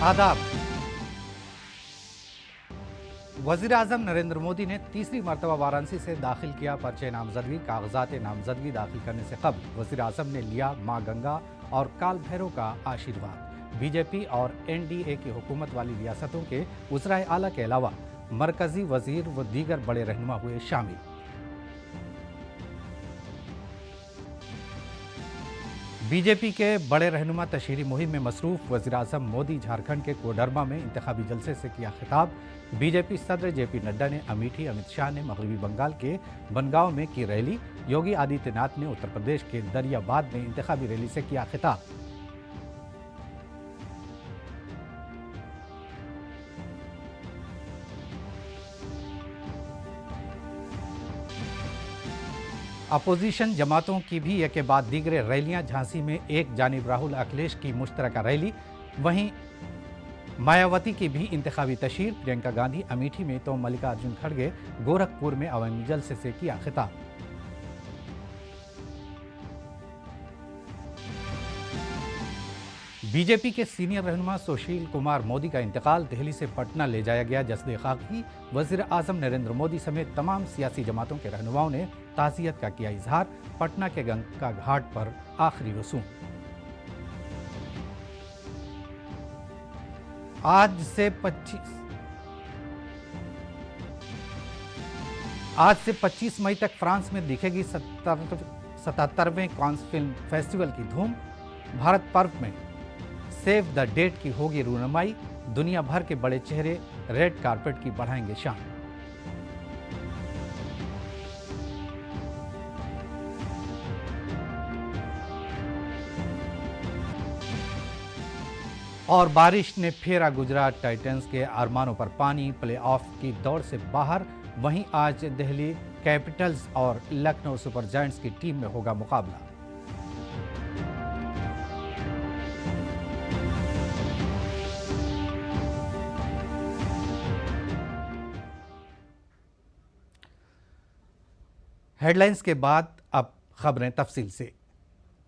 आदाब। वज़ीर आज़म नरेंद्र मोदी ने तीसरी मरतबा वाराणसी से दाखिल किया पर्चे नामजदगी। कागजात नामजदगी दाखिल करने से कबल वज़ीर आज़म ने लिया मां गंगा और काल भैरव का आशीर्वाद। बीजेपी और एनडीए की हुकूमत वाली रियासतों के वज़राए आला के अलावा मरकजी वजीर व दीगर बड़े रहनुमा हुए शामिल। बीजेपी के बड़े रहनुमा तशहीरी मुहिम में मसरूफ। वज़ीर आज़म मोदी झारखंड के कोडरमा में इंतखाबी जलसे से किया खिताब। बीजेपी सदर जेपी नड्डा ने अमेठी, अमित शाह ने मगरबी बंगाल के बनगांव में की रैली। योगी आदित्यनाथ ने उत्तर प्रदेश के दरियाबाद में इंतखाबी रैली से किया खिताब। अपोजिशन जमातों की भी एक के बाद दीगरे रैलियां। झांसी में एक जानिब राहुल अखिलेश की मुश्तरका रैली, वहीं मायावती की भी इंतखाबी तशहीर। प्रियंका गांधी अमेठी में तो मल्लिकार्जुन खड़गे गोरखपुर में अवामी जलसे से किया खिताब। बीजेपी के सीनियर रहनुमा सुशील कुमार मोदी का इंतकाल। दिल्ली से पटना ले जाया गया जसदे खाकी। वज़ीर आज़म नरेंद्र मोदी समेत तमाम सियासी जमातों के रहनुमाओं ने ताज़ियत का किया इजहार। पटना के गंगा घाट पर आखिरी रसूम। आज से 25 मई तक फ्रांस में दिखेगी 77वें कांस फिल्म फेस्टिवल की धूम। भारत पर्व में सेव द डेट की होगी रूनुमाई। दुनिया भर के बड़े चेहरे रेड कारपेट की बढ़ाएंगे शान। और बारिश ने फेरा गुजरात टाइटंस के अरमानों पर पानी। प्लेऑफ की दौड़ से बाहर। वहीं आज दिल्ली कैपिटल्स और लखनऊ सुपर जायंट्स की टीम में होगा मुकाबला। हेडलाइंस के बाद अब खबरें तफसील से।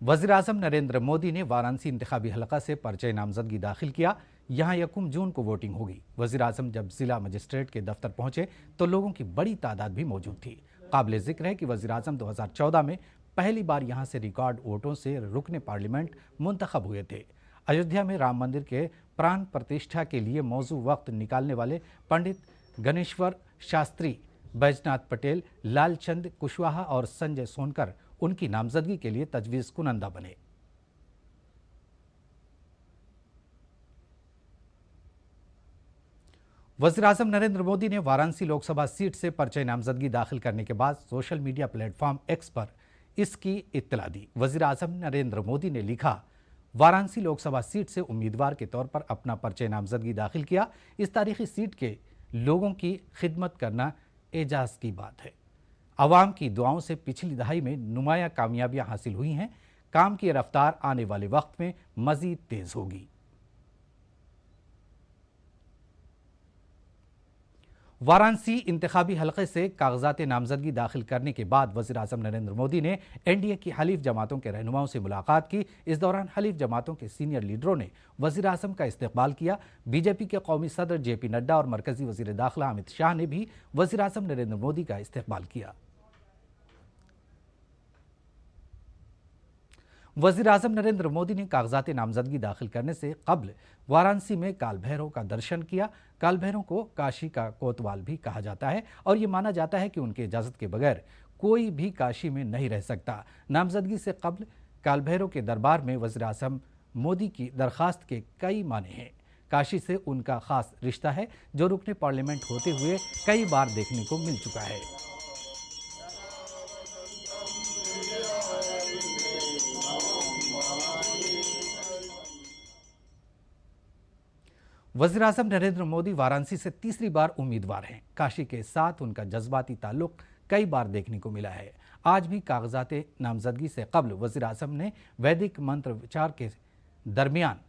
वज़ीर आज़म नरेंद्र मोदी ने वाराणसी इंतखाबी हलका से पर्चे नामजदगी दाखिल किया। यहां 1 जून को वोटिंग होगी। वज़ीर आज़म जब जिला मजिस्ट्रेट के दफ्तर पहुंचे तो लोगों की बड़ी तादाद भी मौजूद थी। काबिल जिक्र है कि वज़ीर आज़म 2014 में पहली बार यहां से रिकॉर्ड वोटों से रुकने पार्लियामेंट मुंतखब हुए थे। अयोध्या में राम मंदिर के प्राण प्रतिष्ठा के लिए मौजू वक्त निकालने वाले पंडित गणेश्वर शास्त्री, बैजनाथ पटेल, लालचंद कुशवाहा और संजय सोनकर उनकी नामजदगी के लिए तजवीज़ कुनंदा बने। वज़ीर आज़म नरेंद्र मोदी ने वाराणसी लोकसभा सीट से पर्चे नामजदगी दाखिल करने के बाद सोशल मीडिया प्लेटफॉर्म एक्स पर इसकी इत्तला दी। वज़ीर आज़म नरेंद्र मोदी ने लिखा, वाराणसी लोकसभा सीट से उम्मीदवार के तौर पर अपना पर्चे नामजदगी दाखिल किया। इस तारीखी सीट के लोगों की खिदमत करना एजाज की बात है। अवाम की दुआओं से पिछली दहाई में नुमाया कामयाबियां हासिल हुई हैं। काम की रफ्तार आने वाले वक्त में मजीद तेज होगी। वाराणसी इंतखाबी हलके से कागजात नामजदगी दाखिल करने के बाद वज़ीर आज़म नरेंद्र मोदी ने एनडीए की हलीफ जमातों के रहनुमाओं से मुलाकात की। इस दौरान हलीफ जमातों के सीनियर लीडरों ने वज़ीर आज़म का इस्तकबाल किया। बीजेपी के कौमी सदर जेपी नड्डा और मरकजी वज़ीर दाखिला अमित शाह ने भी वज़ीर आज़म नरेंद्र मोदी का इस्तकबाल किया। वज़ीर आज़म नरेंद्र मोदी ने कागजात नामजदगी दाखिल करने से कबल वाराणसी में काल भैरव का दर्शन किया। काल भैरव को काशी का कोतवाल भी कहा जाता है और ये माना जाता है कि उनके इजाज़त के बगैर कोई भी काशी में नहीं रह सकता। नामजदगी से कबल काल भैरव के दरबार में वज़ीर आज़म मोदी की दरख्वास्त के कई माने हैं। काशी से उनका खास रिश्ता है जो रुकने पार्लियामेंट होते हुए कई बार देखने को मिल चुका है। वज़ीर आज़म नरेंद्र मोदी वाराणसी से तीसरी बार उम्मीदवार हैं। काशी के साथ उनका जज्बाती ताल्लुक कई बार देखने को मिला है। आज भी कागजात नामजदगी से कबल वज़ीर आज़म ने वैदिक मंत्र विचार के दरमियान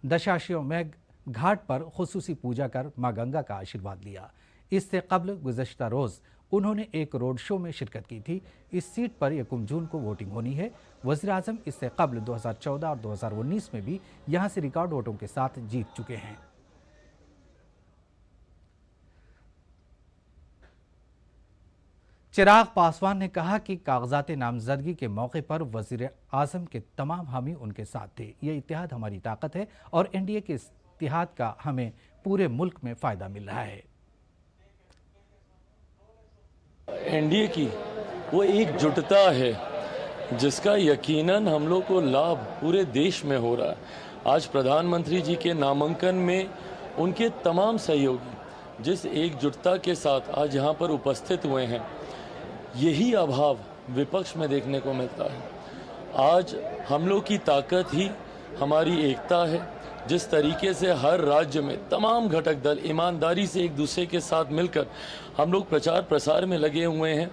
दशाश्वमेध घाट पर खुसूसी पूजा कर मां गंगा का आशीर्वाद लिया। इससे कबल गुज़श्ता रोज़ उन्होंने एक रोड शो में शिरकत की थी। इस सीट पर 1 जून को वोटिंग होनी है। वज़ीर आज़म इससे कबल 2014 और 2019 में भी यहाँ से रिकॉर्ड वोटों के साथ जीत चुके हैं। चिराग पासवान ने कहा कि कागजात नामजदगी के मौके पर वजीर आजम के तमाम हामी उनके साथ थे। ये इत्तेहाद हमारी ताकत है और एनडीए के इत्तेहाद का हमें पूरे मुल्क में फायदा मिल रहा है। एनडीए की वो एकजुटता है जिसका यकीनन हम लोग को लाभ पूरे देश में हो रहा है। आज प्रधानमंत्री जी के नामांकन में उनके तमाम सहयोगी जिस एकजुटता के साथ आज यहाँ पर उपस्थित हुए हैं, यही अभाव विपक्ष में देखने को मिलता है। आज हम लोग की ताकत ही हमारी एकता है। जिस तरीके से हर राज्य में तमाम घटक दल ईमानदारी से एक दूसरे के साथ मिलकर हम लोग प्रचार प्रसार में लगे हुए हैं।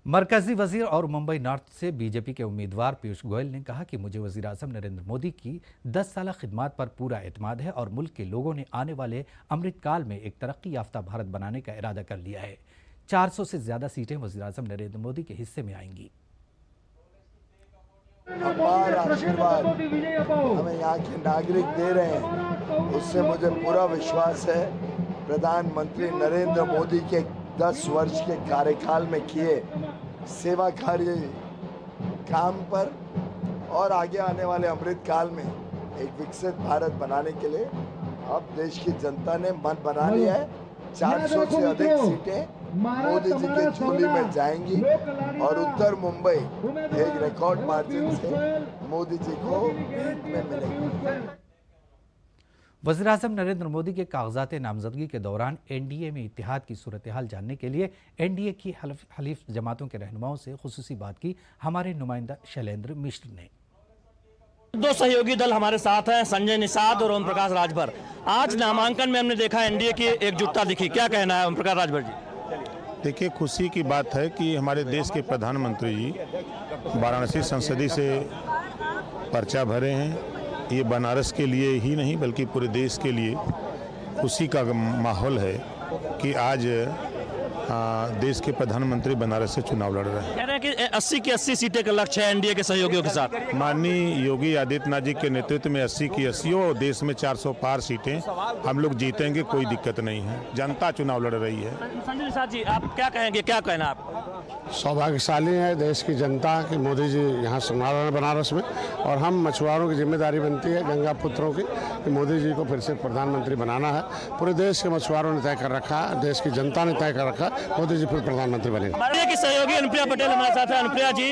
मरकजी वजीर और मुंबई नॉर्थ से बीजेपी के उम्मीदवार पीयूष गोयल ने कहा कि मुझे वजीर आजम नरेंद्र मोदी की 10 साल खिदमत पर पूरा एतमाद है और मुल्क के लोगों ने आने वाले अमृतकाल में एक तरक्की याफ्ता भारत बनाने का इरादा कर लिया है। 400 से ज्यादा सीटें वजीर आजम नरेंद्र मोदी के हिस्से में आएंगी। अपार आशीर्वाद हमें यहाँ के नागरिक दे रहे हैं, उससे मुझे पूरा विश्वास है। प्रधानमंत्री नरेंद्र मोदी के 10 वर्ष के कार्यकाल में किए सेवा कार्य काम पर और आगे आने वाले अमृत काल में एक विकसित भारत बनाने के लिए अब देश की जनता ने मन बना लिया है। 400 से अधिक सीटें मोदी जी के झोली में जाएंगी और उत्तर मुंबई एक रिकॉर्ड मार्जिन से मोदी जी को भेंट में मिलेगी। वज़ीर आज़म नरेंद्र मोदी के कागजात नामजदगी के दौरान एनडीए में इत्तेहाद की सूरत हाल जानने के लिए एनडीए की हलीफ जमातों के रहनुमाओं से खुसूसी बात की हमारे नुमाइंदा शैलेंद्र मिश्र ने। 2 सहयोगी दल हमारे साथ हैं, संजय निषाद और ओम प्रकाश राजभर। आज नामांकन में हमने देखा एनडीए की एकजुटता दिखी, क्या कहना है ओम प्रकाश राजभर जी? देखिए, खुशी की बात है कि हमारे देश के प्रधानमंत्री जी वाराणसी संसदीय से पर्चा भरे हैं। ये बनारस के लिए ही नहीं बल्कि पूरे देश के लिए खुशी का माहौल है कि आज देश के प्रधानमंत्री बनारस से चुनाव लड़ रहे हैं। कह रहे हैं कि 80 की 80 सीटें का लक्ष्य है एनडीए के सहयोगियों के साथ। माननीय योगी आदित्यनाथ जी के नेतृत्व में 80 की 80 और देश में 400 पार सीटें हम लोग जीतेंगे, कोई दिक्कत नहीं है। जनता चुनाव लड़ रही है। संजय निषाद जी, आप क्या कहेंगे, क्या कहना आप? सौभाग्यशाली है देश की जनता कि मोदी जी यहाँ सुना रहे हैं बनारस में, और हम मछुआरों की जिम्मेदारी बनती है गंगा पुत्रों की कि मोदी जी को फिर से प्रधानमंत्री बनाना है। पूरे देश के मछुआरों ने तय कर रखा है, देश की जनता ने तय कर रखा है, मोदी जी फिर प्रधानमंत्री बनेंगे। एनडीए की सहयोगी अनुप्रिया पटेल हमारे साथ है। अनुप्रिया जी,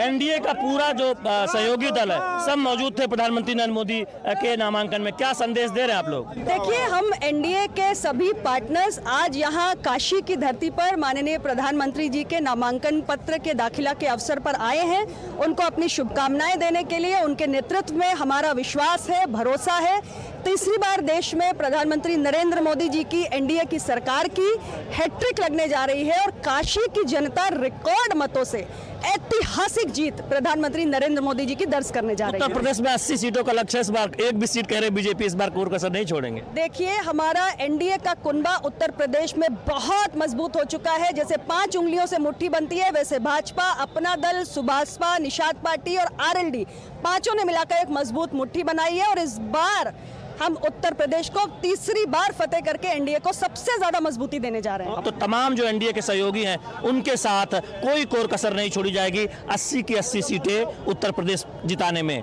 एनडीए का पूरा जो सहयोगी दल है सब मौजूद थे प्रधानमंत्री नरेंद्र मोदी के नामांकन में, क्या संदेश दे रहे हैं आप लोग? देखिए, हम एनडीए के सभी पार्टनर्स आज यहाँ काशी की धरती पर माननीय प्रधानमंत्री जी के नामांकन पत्र के दाखिला के अवसर पर आए हैं। उनको अपनी शुभकामनाएं देने के लिए उनके नेतृत्व में हमारा विश्वास है, भरोसा है। तीसरी बार देश में प्रधानमंत्री नरेंद्र मोदी जी की एनडीए की सरकार की हैट्रिक लगने जा रही है और काशी की जनता रिकॉर्ड मतों से ऐतिहासिक जीत प्रधानमंत्री नरेंद्र मोदी जी की दर्ज करने जा रही है। उत्तर प्रदेश में 80 सीटों का लक्ष्य, इस बार एक भी सीट कह रहे बीजेपी इस बार कोर कसर नहीं छोड़ेंगे। देखिए, हमारा एनडीए का कुनबा उत्तर प्रदेश में बहुत मजबूत हो चुका है। जैसे 5 उंगलियों से मुट्ठी बनती है, वैसे भाजपा, अपना दल, सुभाषपा, निषाद पार्टी और आरएलडी पांचों ने मिलाकर एक मजबूत मुट्ठी बनाई है और इस बार हम उत्तर प्रदेश को तीसरी बार फतेह करके एनडीए को सबसे ज्यादा मजबूती देने जा रहे हैं। तो तमाम जो एनडीए के सहयोगी हैं उनके साथ कोई कोर कसर नहीं छोड़ी जाएगी। 80 की 80 सीटें उत्तर प्रदेश जिताने में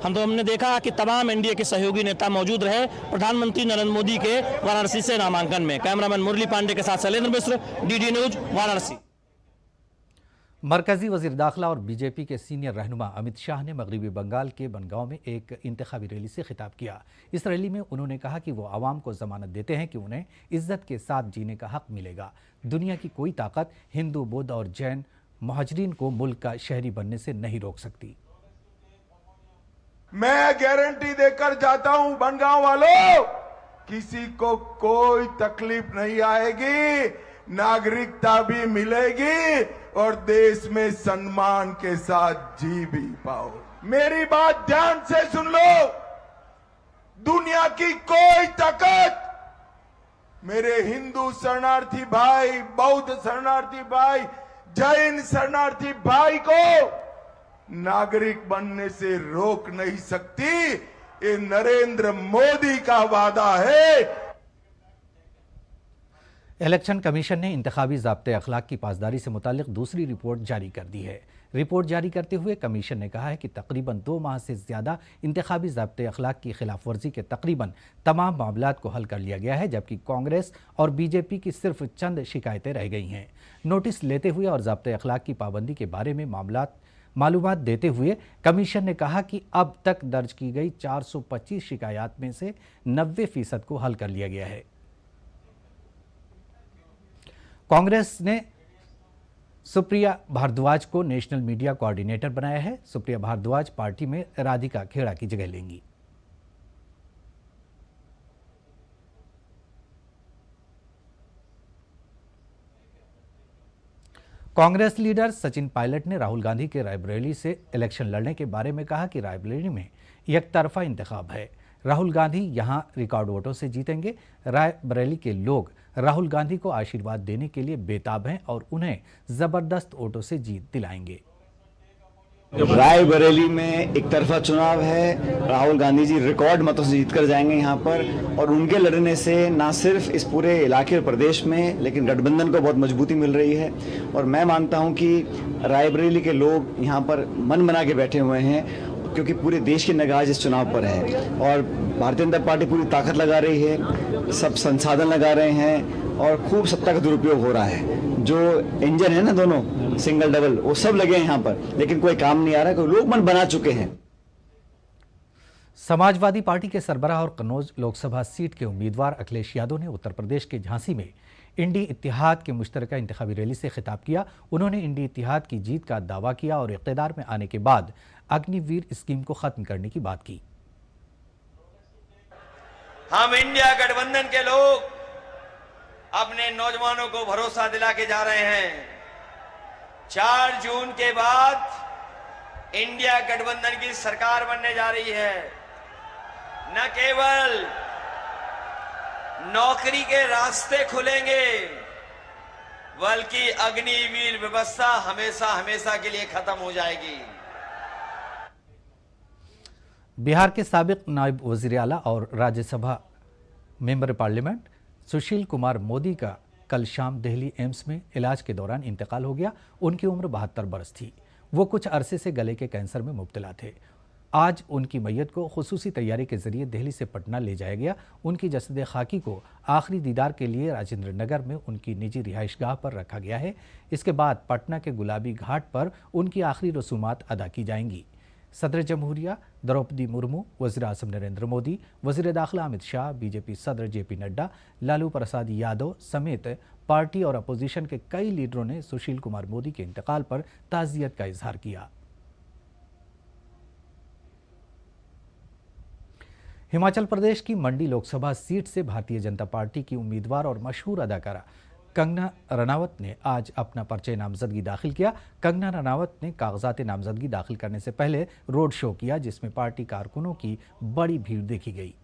हमने देखा कि तमाम एनडीए के सहयोगी नेता मौजूद रहे प्रधानमंत्री नरेंद्र मोदी के वाराणसी से नामांकन में। कैमरामैन मुरली पांडे के साथ शैलेंद्र मिश्र, डीडी न्यूज, वाराणसी। मरकजी वजीर दाखिला और बीजेपी के सीनियर रहनुमा अमित शाह ने मगरबी बंगाल के बनगांव में एक इंतखाबी रैली से खिताब किया। इस रैली में उन्होंने कहा कि वो आवाम को जमानत देते हैं कि उन्हें इज्जत के साथ जीने का हक मिलेगा। दुनिया की कोई ताकत हिंदू, बौद्ध और जैन मुहाजिरीन को मुल्क का शहरी बनने से नहीं रोक सकती। मैं गारंटी देकर जाता हूं बनगांव वालों, किसी को कोई तकलीफ नहीं आएगी, नागरिकता भी मिलेगी और देश में सम्मान के साथ जी भी पाओ। मेरी बात ध्यान से सुन लो, दुनिया की कोई ताकत मेरे हिंदू शरणार्थी भाई, बौद्ध शरणार्थी भाई, जैन शरणार्थी भाई को नागरिक बनने से रोक नहीं सकती। ये नरेंद्र मोदी का वादा है। इलेक्शन कमीशन ने इंतखाबी ज़ाब्ते अखलाक की पासदारी से मुतालिक दूसरी रिपोर्ट जारी कर दी है। रिपोर्ट जारी करते हुए कमीशन ने कहा है कि तकरीबन 2 माह से ज़्यादा इंतखाबी ज़ाब्ते अखलाक की खिलाफ वर्जी के तकरीबन तमाम मामलात को हल कर लिया गया है, जबकि कांग्रेस और बीजेपी की सिर्फ चंद शिकायतें रह गई हैं। नोटिस लेते हुए और ज़ाब्ते अखलाक की पाबंदी के बारे में मालूमात देते हुए कमीशन ने कहा कि अब तक दर्ज की गई 425 शिकायत में से 90% को हल कर लिया गया है। कांग्रेस ने सुप्रिया भारद्वाज को नेशनल मीडिया कोऑर्डिनेटर बनाया है। सुप्रिया भारद्वाज पार्टी में राधिका खेड़ा की जगह लेंगी। कांग्रेस लीडर सचिन पायलट ने राहुल गांधी के रायबरेली से इलेक्शन लड़ने के बारे में कहा कि रायबरेली में एक तरफा इंतखाब है। राहुल गांधी यहां रिकॉर्ड वोटों से जीतेंगे। रायबरेली के लोग राहुल गांधी को आशीर्वाद देने के लिए बेताब हैं और उन्हें जबरदस्त वोटों से जीत दिलाएंगे। रायबरेली में एक तरफा चुनाव है। राहुल गांधी जी रिकॉर्ड मतों से जीतकर जाएंगे यहाँ पर, और उनके लड़ने से ना सिर्फ इस पूरे इलाके और प्रदेश में लेकिन गठबंधन को बहुत मजबूती मिल रही है। और मैं मानता हूँ कि रायबरेली के लोग यहाँ पर मन बना के बैठे हुए हैं, क्योंकि पूरे देश की निगाह इस चुनाव पर है और भारतीय जनता पार्टी पूरी ताकत लगा रही है, सब संसाधन लगा रहे हैं और खूब सत्ता का दुरुपयोग हो रहा है। जो इंजन है ना, दोनों सिंगल डबल, वो सब लगे हैं यहाँ पर, लेकिन कोई काम नहीं आ रहा, कोई लोग मन बना चुके हैं। समाजवादी पार्टी के सरबराह और कन्नौज लोकसभा सीट के उम्मीदवार अखिलेश यादव ने उत्तर प्रदेश के झांसी में इंडी इत्तेहाद के मुश्तरका इंतखाबी रैली से खिताब किया। उन्होंने इंडी इत्तेहाद की जीत का दावा किया और इक़्तिदार में आने के बाद अग्निवीर स्कीम को खत्म करने की बात की। हम इंडिया गठबंधन के लोग अपने नौजवानों को भरोसा दिला के जा रहे हैं। 4 जून के बाद इंडिया गठबंधन की सरकार बनने जा रही है। न केवल नौकरी के रास्ते खुलेंगे, बल्कि अग्निवीर व्यवस्था हमेशा हमेशा के लिए खत्म हो जाएगी। बिहार के साबिक नायब वज़ीर आला और राज्यसभा मेंबर पार्लियामेंट सुशील कुमार मोदी का कल शाम दिल्ली एम्स में इलाज के दौरान इंतकाल हो गया। उनकी उम्र 72 बरस थी। वो कुछ अरसे से गले के कैंसर में मुब्तला थे। आज उनकी मैयत को खुसूसी तैयारी के जरिए दिल्ली से पटना ले जाया गया। उनकी जसद खाकी को आखिरी दीदार के लिए राजेंद्र नगर में उनकी निजी रिहाइशगाह पर रखा गया है। इसके बाद पटना के गुलाबी घाट पर उनकी आखिरी रसूमात अदा की जाएंगी। सदर जमहूरिया द्रौपदी मुर्मू, वज़ीर आज़म नरेंद्र मोदी, वज़ीर दाखिला अमित शाह, बीजेपी सदर जेपी नड्डा, लालू प्रसाद यादव समेत पार्टी और अपोजिशन के कई लीडरों ने सुशील कुमार मोदी के इंतकाल पर ताज़ियत का इजहार किया। हिमाचल प्रदेश की मंडी लोकसभा सीट से भारतीय जनता पार्टी की उम्मीदवार और मशहूर अदाकारा कंगना रनावत ने आज अपना पर्चे नामजदगी दाखिल किया। कंगना रनावत ने कागजात नामजदगी दाखिल करने से पहले रोड शो किया, जिसमें पार्टी कारकुनों की बड़ी भीड़ देखी गई।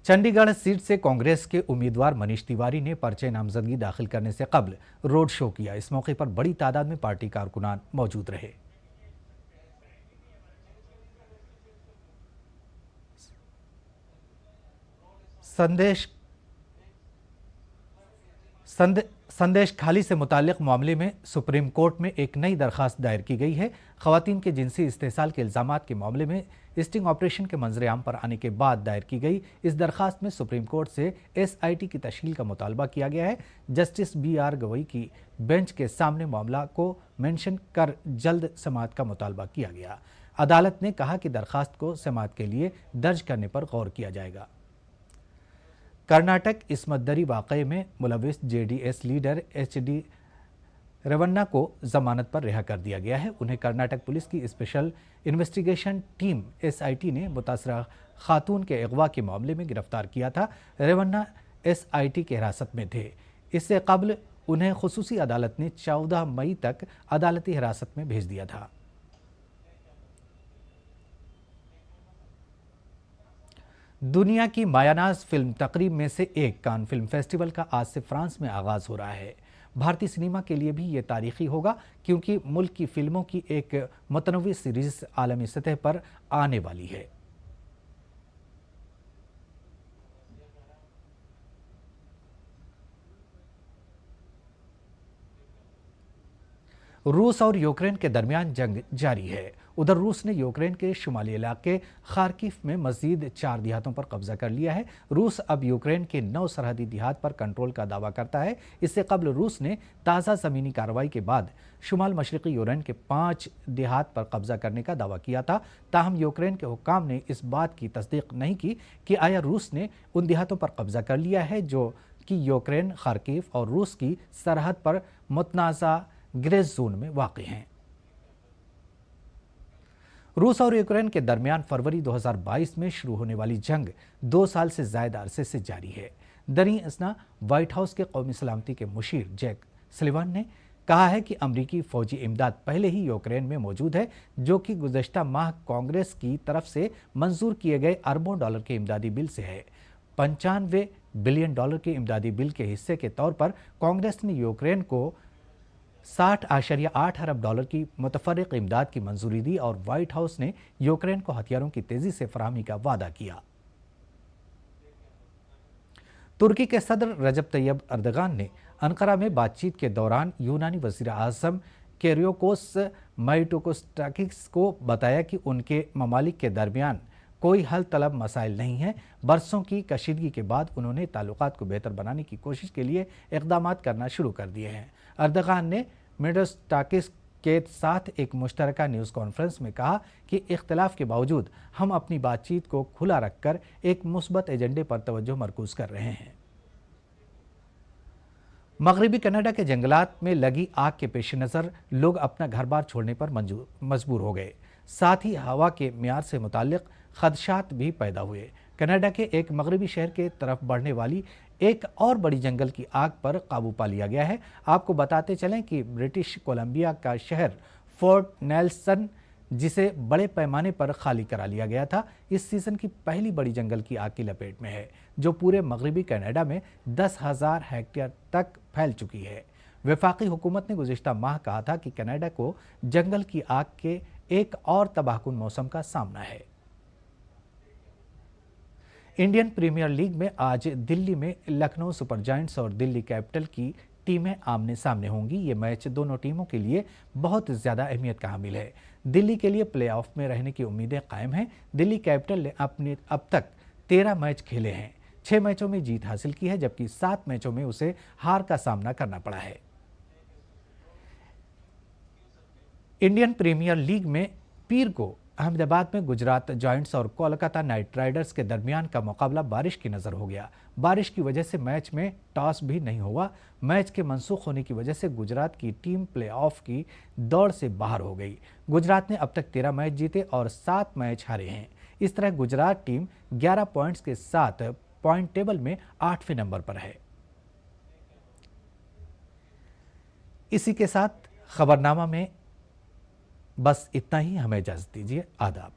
चंडीगढ़ सीट से कांग्रेस के उम्मीदवार मनीष तिवारी ने पर्चे नामजदगी दाखिल करने से कबल रोड शो किया। इस मौके पर बड़ी तादाद में पार्टी कारकुनान मौजूद रहे। संदेश खाली से मुताल्लिक मामले में सुप्रीम कोर्ट में एक नई दरखास्त दायर की गई है। ख़वातीन के जिनसी इस्तेसाल के इल्ज़ामात के मामले में स्टिंग ऑपरेशन के मंजर आम पर आने के बाद दायर की गई इस दरखास्त में सुप्रीम कोर्ट से SIT की तश्कील का मुतालबा किया गया है। जस्टिस BR गवई की बेंच के सामने मामला को मेंशन कर जल्द समाअत का मुतालबा किया गया। अदालत ने कहा कि दरखास्त को समाअत के लिए दर्ज करने पर गौर किया जाएगा। कर्नाटक इस्मत दरी वाक़े में मुलविस JDS लीडर HD रेवन्ना को जमानत पर रिहा कर दिया गया है। उन्हें कर्नाटक पुलिस की स्पेशल इन्वेस्टिगेशन टीम SIT ने मुतासरा खातून के अगवा के मामले में गिरफ्तार किया था। रेवन्ना SIT के हिरासत में थे। इससे कबल उन्हें खुसूसी अदालत ने 14 मई तक अदालती हिरासत में भेज दिया था। दुनिया की मायानाज फिल्म तकरीब में से एक कान फिल्म फेस्टिवल का आज से फ्रांस में आगाज हो रहा है। भारतीय सिनेमा के लिए भी ये तारीखी होगा, क्योंकि मुल्क की फिल्मों की एक मुतनव्वी सीरीज आलमी सतह पर आने वाली है। रूस और यूक्रेन के दरमियान जंग जारी है। उधर रूस ने यूक्रेन के शुमाली इलाके खार्किव में मजीद 4 देहातों पर कब्जा कर लिया है। रूस अब यूक्रेन के 9 सरहदी देहात पर कंट्रोल का दावा करता है। इससे कबल रूस ने ताज़ा ज़मीनी कार्रवाई के बाद शुमाल मशरक़ी यूक्रेन के 5 देहात पर कब्जा करने का दावा किया था। ताहम यूक्रेन के हुक्काम ने इस बात की तस्दीक नहीं की कि आया रूस ने उन देहातों पर कब्जा कर लिया है जो कि यूक्रेन, खार्किव और रूस की सरहद पर मुतनाज़ा ग्रे जोन में वाक़ई हैं। रूस और यूक्रेन के दरमियान फरवरी 2022 में शुरू होने वाली जंग 2 साल से ज़्यादा अरसे से जारी है। दरी असना व्हाइट हाउस के कौमी सलामती के मुशीर जैक सलिवान ने कहा है कि अमरीकी फौजी इमदाद पहले ही यूक्रेन में मौजूद है, जो कि गुज़श्ता माह कांग्रेस की तरफ से मंजूर किए गए अरबों डॉलर के इमदादी बिल से है। 95 बिलियन डॉलर के इमदादी बिल के हिस्से के तौर पर कांग्रेस ने यूक्रेन को 60.8 अरब डॉलर की मुतफर्रिक इमदाद की मंजूरी दी और व्हाइट हाउस ने यूक्रेन को हथियारों की तेजी से फराहमी का वादा किया। तुर्की के सदर रजब तैयब अर्दगान ने अंकारा में बातचीत के दौरान यूनानी वज़ीर आज़म किरियोकोस मित्सोताकिस को बताया कि उनके ममालिक के दरमियान कोई हल तलब मसाइल नहीं है। बरसों की कशीदगी के बाद उन्होंने ताल्लुकात को बेहतर बनाने की कोशिश के लिए इक़दामात करना शुरू कर दिए हैं। अर्दगान ने मित्सोताकिस के साथ एक मुश्तरका न्यूज़ कॉन्फ्रेंस में कहा कि इख्तिलाफ के बावजूद हम अपनी बातचीत को खुला रखकर एक मुस्बत एजेंडे पर तवज्जो मरकूज़ कर रहे हैं। मगरबी कनाडा के जंगलात में लगी आग के पेश नज़र लोग अपना घर बार छोड़ने पर मजबूर हो गए। साथ ही हवा के मियार से मुताल्लिक खदशात भी पैदा हुए। कनाडा के एक मगरबी शहर के तरफ बढ़ने वाली एक और बड़ी जंगल की आग पर काबू पा लिया गया है। आपको बताते चलें कि ब्रिटिश कोलंबिया का शहर फोर्ट नेल्सन, जिसे बड़े पैमाने पर खाली करा लिया गया था, इस सीज़न की पहली बड़ी जंगल की आग की लपेट में है, जो पूरे मगरबी कनाडा में 10,000 हेक्टेयर तक फैल चुकी है। वफाकी हुकूमत ने गुज़िश्ता माह कहा था कि कनाडा को जंगल की आग के एक और तबाहकुन मौसम का सामना है। इंडियन प्रीमियर लीग में आज दिल्ली में लखनऊ सुपर जायंट्स और दिल्ली कैपिटल की टीमें आमने सामने होंगी। ये मैच दोनों टीमों के लिए बहुत ज़्यादा अहमियत का हामिल है। दिल्ली के लिए प्लेऑफ में रहने की उम्मीदें कायम हैं। दिल्ली कैपिटल ने अपने अब तक 13 मैच खेले हैं, 6 मैचों में जीत हासिल की है, जबकि 7 मैचों में उसे हार का सामना करना पड़ा है। इंडियन प्रीमियर लीग में पीर को अहमदाबाद में गुजरात जायंट्स और कोलकाता नाइट राइडर्स के दरमियान का मुकाबला बारिश की नज़र हो गया। बारिश की वजह से मैच में टॉस भी नहीं हुआ। मैच के मनसूख होने की वजह से गुजरात की टीम प्लेऑफ की दौड़ से बाहर हो गई। गुजरात ने अब तक 13 मैच जीते और 7 मैच हारे हैं। इस तरह गुजरात टीम 11 पॉइंट्स के साथ पॉइंट टेबल में 8वें नंबर पर है। इसी के साथ खबरनामा में बस इतना ही। हमें इजाजत दीजिए। आदाब।